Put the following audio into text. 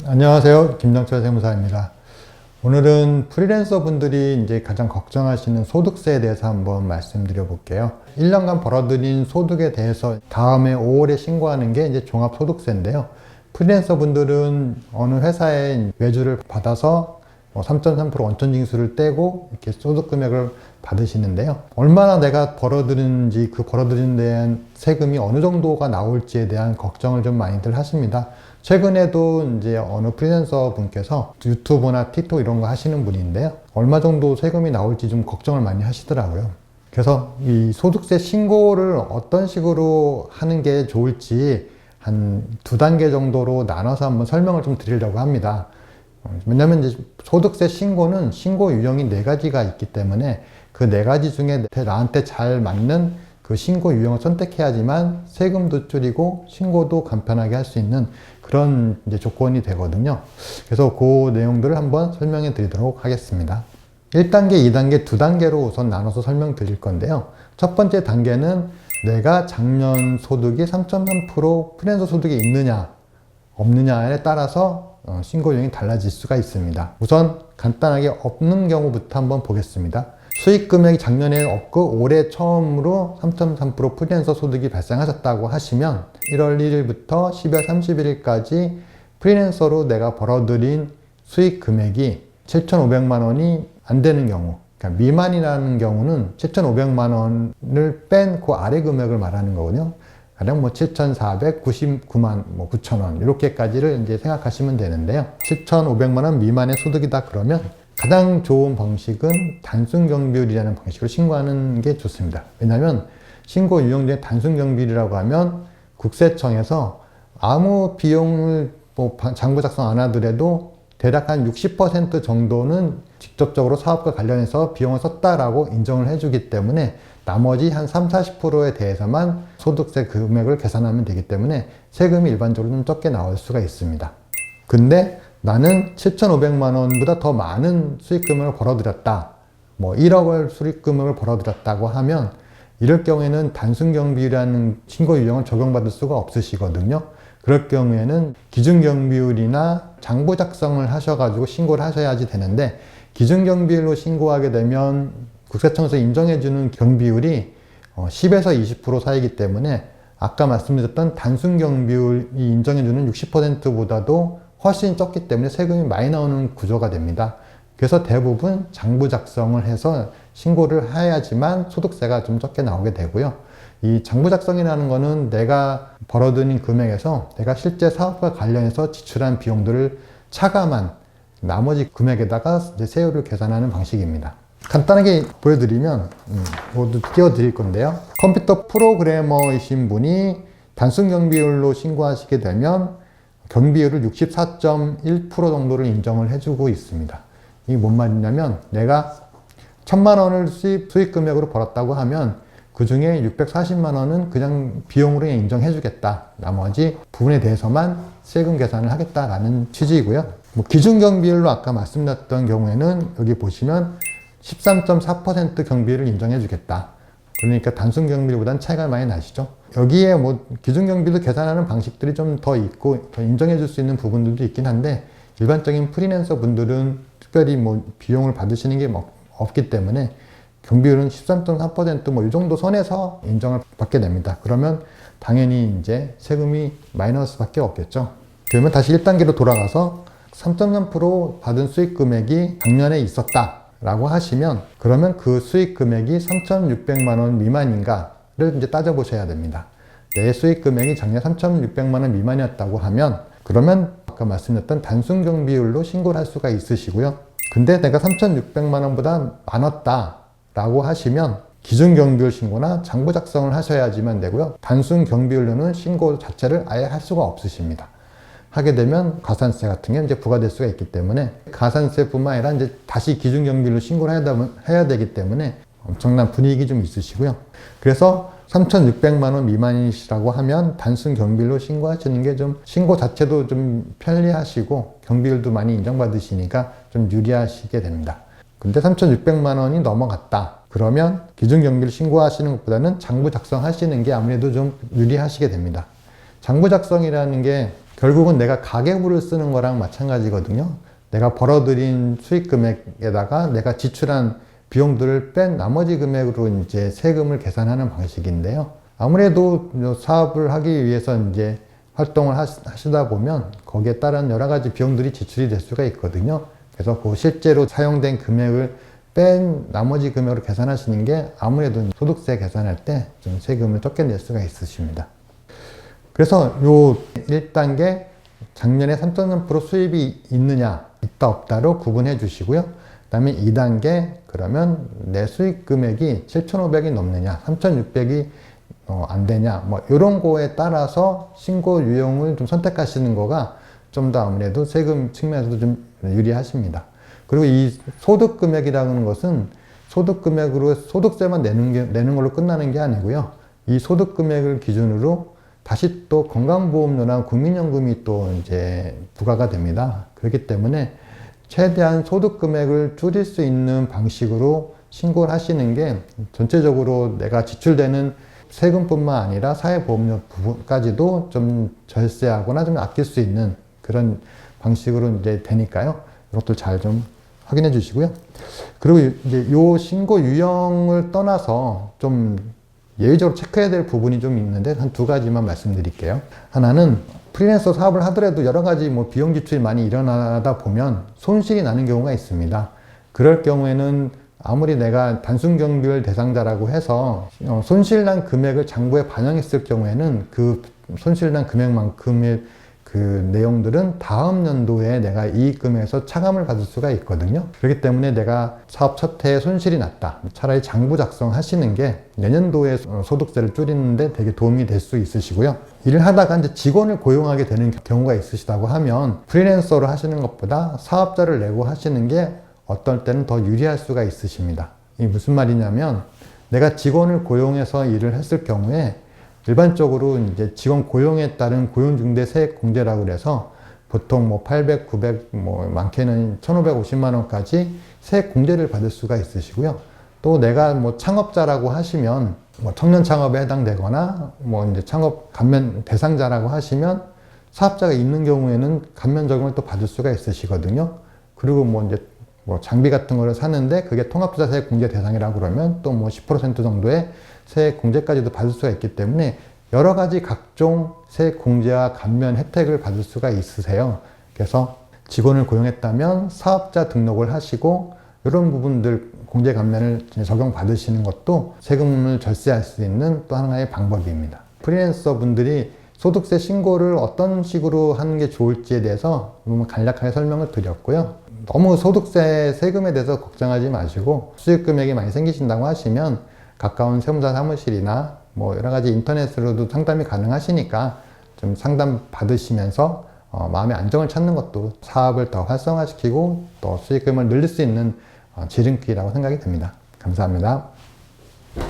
안녕하세요. 김정철 세무사입니다. 오늘은 프리랜서 분들이 이제 가장 걱정하시는 소득세에 대해서 한번 말씀드려 볼게요. 1년간 벌어들인 소득에 대해서 다음해 5월에 신고하는 게 이제 종합소득세인데요. 프리랜서 분들은 어느 회사에 외주를 받아서 3.3% 원천징수를 떼고 이렇게 소득 금액을 받으시는데요. 얼마나 내가 벌어들이는지 그 벌어들인 데 대한 세금이 어느 정도가 나올지에 대한 걱정을 좀 많이들 하십니다. 최근에도 이제 어느 프리랜서 분께서 유튜브나 틱톡 이런 거 하시는 분인데요. 얼마 정도 세금이 나올지 좀 걱정을 많이 하시더라고요. 그래서 이 소득세 신고를 어떤 식으로 하는 게 좋을지 한 2단계 정도로 나눠서 한번 설명을 좀 드리려고 합니다. 왜냐면 이제 소득세 신고는 신고 유형이 4가지가 있기 때문에 그 4가지 중에 나한테 잘 맞는 그 신고 유형을 선택해야지만 세금도 줄이고 신고도 간편하게 할 수 있는 그런 이제 조건이 되거든요. 그래서 그 내용들을 한번 설명해 드리도록 하겠습니다. 1단계, 2단계, 2단계로 우선 나눠서 설명드릴 건데요. 첫 번째 단계는 내가 작년 소득이 3.3% 프리랜서 소득이 있느냐 없느냐에 따라서 신고 유형이 달라질 수가 있습니다. 우선 간단하게 없는 경우부터 한번 보겠습니다. 수익 금액이 작년에 없고 올해 처음으로 3.3% 프리랜서 소득이 발생하셨다고 하시면 1월 1일부터 12월 31일까지 프리랜서로 내가 벌어들인 수익 금액이 7,500만 원이 안 되는 경우, 그러니까 미만이라는 경우는 7,500만 원을 뺀 그 아래 금액을 말하는 거거든요. 가령 7,499만 9천 원 이렇게까지를 이제 생각하시면 되는데요. 7,500만 원 미만의 소득이다 그러면 가장 좋은 방식은 단순경비율이라는 방식으로 신고하는 게 좋습니다. 왜냐하면 신고 유형 중에 단순경비율이라고 하면 국세청에서 아무 비용을 장부 작성 안 하더라도 대략 한 60% 정도는 직접적으로 사업과 관련해서 비용을 썼다라고 인정을 해주기 때문에 나머지 한 30-40%에 대해서만 소득세 금액을 계산하면 되기 때문에 세금이 일반적으로 좀 적게 나올 수가 있습니다. 근데 나는 7,500만 원보다 더 많은 수익금을 벌어들였다. 1억을 수익금을 벌어들였다고 하면 이럴 경우에는 단순경비율이라는 신고 유형을 적용받을 수가 없으시거든요. 그럴 경우에는 기준경비율이나 장부 작성을 하셔가지고 신고를 하셔야지 되는데 기준경비율로 신고하게 되면 국세청에서 인정해주는 경비율이 10에서 20% 사이기 때문에 아까 말씀드렸던 단순경비율이 인정해주는 60%보다도 훨씬 적기 때문에 세금이 많이 나오는 구조가 됩니다. 그래서 대부분 장부 작성을 해서 신고를 해야지만 소득세가 좀 적게 나오게 되고요. 이 장부 작성이라는 거는 내가 벌어들인 금액에서 내가 실제 사업과 관련해서 지출한 비용들을 차감한 나머지 금액에다가 이제 세율을 계산하는 방식입니다. 간단하게 보여드리면 모두 띄워드릴 건데요. 컴퓨터 프로그래머이신 분이 단순 경비율로 신고하시게 되면 경비율을 64.1% 정도를 인정을 해주고 있습니다. 이게 뭔 말이냐면 내가 1,000만 원을 수익 금액으로 벌었다고 하면 그 중에 640만 원은 그냥 비용으로 인정해 주겠다. 나머지 부분에 대해서만 세금 계산을 하겠다라는 취지이고요. 기준 경비율로 아까 말씀드렸던 경우에는 여기 보시면 13.4% 경비율을 인정해 주겠다. 그러니까 단순 경비율보다는 차이가 많이 나시죠. 여기에 기준 경비도 계산하는 방식들이 좀 더 있고 더 인정해 줄 수 있는 부분들도 있긴 한데 일반적인 프리랜서 분들은 특별히 비용을 받으시는 게 없기 때문에 경비율은 13.3% 이 정도 선에서 인정을 받게 됩니다. 그러면 당연히 이제 세금이 마이너스밖에 없겠죠. 그러면 다시 1단계로 돌아가서 3.3% 받은 수익 금액이 작년에 있었다 라고 하시면 그러면 그 수익 금액이 3,600만 원 미만인가를 이제 따져보셔야 됩니다. 내 수익 금액이 작년 3,600만 원 미만이었다고 하면 그러면 아까 말씀드렸던 단순 경비율로 신고를 할 수가 있으시고요. 근데 내가 3,600만 원보다 많았다 라고 하시면 기준 경비율 신고나 장부 작성을 하셔야지만 되고요. 단순 경비율로는 신고 자체를 아예 할 수가 없으십니다. 하게 되면 가산세 같은 게 이제 부과될 수가 있기 때문에 가산세뿐만 아니라 이제 다시 기준 경비율로 신고를 해야 되기 때문에 엄청난 분위기 좀 있으시고요. 그래서 3,600만 원 미만이시라고 하면 단순 경비율로 신고하시는 게 좀 신고 자체도 좀 편리하시고 경비율도 많이 인정받으시니까 좀 유리하시게 됩니다. 근데 3,600만 원이 넘어갔다. 그러면 기준 경비를 신고하시는 것보다는 장부 작성하시는 게 아무래도 좀 유리하시게 됩니다. 장부 작성이라는 게 결국은 내가 가계부를 쓰는 거랑 마찬가지거든요. 내가 벌어들인 수익 금액에다가 내가 지출한 비용들을 뺀 나머지 금액으로 이제 세금을 계산하는 방식인데요. 아무래도 사업을 하기 위해서 이제 활동을 하시다 보면 거기에 따른 여러 가지 비용들이 지출이 될 수가 있거든요. 그래서 그 실제로 사용된 금액을 뺀 나머지 금액으로 계산하시는 게 아무래도 소득세 계산할 때 좀 세금을 적게 낼 수가 있으십니다. 그래서 요 1단계 작년에 3.3% 수입이 있느냐, 있다 없다로 구분해 주시고요. 그 다음에 2단계 그러면 내 수익 금액이 7,500이 넘느냐, 3,600이 안 되냐, 뭐 이런 거에 따라서 신고 유형을 좀 선택하시는 거가 좀 더 아무래도 세금 측면에서도 좀 유리하십니다. 그리고 이 소득 금액이라는 것은 소득 금액으로 소득세만 내는 걸로 끝나는 게 아니고요. 이 소득 금액을 기준으로 다시 또 건강보험료나 국민연금이 또 이제 부과가 됩니다. 그렇기 때문에 최대한 소득 금액을 줄일 수 있는 방식으로 신고를 하시는 게 전체적으로 내가 지출되는 세금뿐만 아니라 사회보험료 부분까지도 좀 절세하거나 좀 아낄 수 있는 그런 방식으로 이제 되니까요. 이것도 잘 좀 확인해 주시고요. 그리고 이제 요 신고 유형을 떠나서 좀 예외적으로 체크해야 될 부분이 좀 있는데 한 두 가지만 말씀드릴게요. 하나는 프리랜서 사업을 하더라도 여러 가지 뭐 비용 지출이 많이 일어나다 보면 손실이 나는 경우가 있습니다. 그럴 경우에는 아무리 내가 단순 경비월 대상자라고 해서 손실난 금액을 장부에 반영했을 경우에는 그 손실난 금액만큼의 그 내용들은 다음 연도에 내가 이익금에서 차감을 받을 수가 있거든요. 그렇기 때문에 내가 사업 첫 해에 손실이 났다. 차라리 장부 작성하시는 게 내년도에 소득세를 줄이는데 되게 도움이 될 수 있으시고요. 일을 하다가 이제 직원을 고용하게 되는 경우가 있으시다고 하면 프리랜서로 하시는 것보다 사업자를 내고 하시는 게 어떨 때는 더 유리할 수가 있으십니다. 이게 무슨 말이냐면 내가 직원을 고용해서 일을 했을 경우에 일반적으로 이제 직원 고용에 따른 고용중대 세액 공제라고 그래서 보통 뭐 800, 900, 뭐 많게는 1,550만 원까지 세액 공제를 받을 수가 있으시고요. 또 내가 뭐 창업자라고 하시면 뭐 청년 창업에 해당되거나 뭐 이제 창업 감면 대상자라고 하시면 사업자가 있는 경우에는 감면 적용을 또 받을 수가 있으시거든요. 그리고 뭐 이제 뭐 장비 같은 거를 사는데 그게 통합투자 세액 공제 대상이라고 그러면 또 뭐 10% 정도의 세액 공제까지도 받을 수가 있기 때문에 여러 가지 각종 세액 공제와 감면 혜택을 받을 수가 있으세요. 그래서 직원을 고용했다면 사업자 등록을 하시고 이런 부분들 공제 감면을 적용 받으시는 것도 세금을 절세할 수 있는 또 하나의 방법입니다. 프리랜서 분들이 소득세 신고를 어떤 식으로 하는 게 좋을지에 대해서 간략하게 설명을 드렸고요. 너무 소득세 세금에 대해서 걱정하지 마시고 수익 금액이 많이 생기신다고 하시면 가까운 세무사 사무실이나 뭐 여러 가지 인터넷으로도 상담이 가능하시니까 좀 상담 받으시면서 마음의 안정을 찾는 것도 사업을 더 활성화시키고 또 수익금을 늘릴 수 있는 지름길이라고 생각이 듭니다. 감사합니다.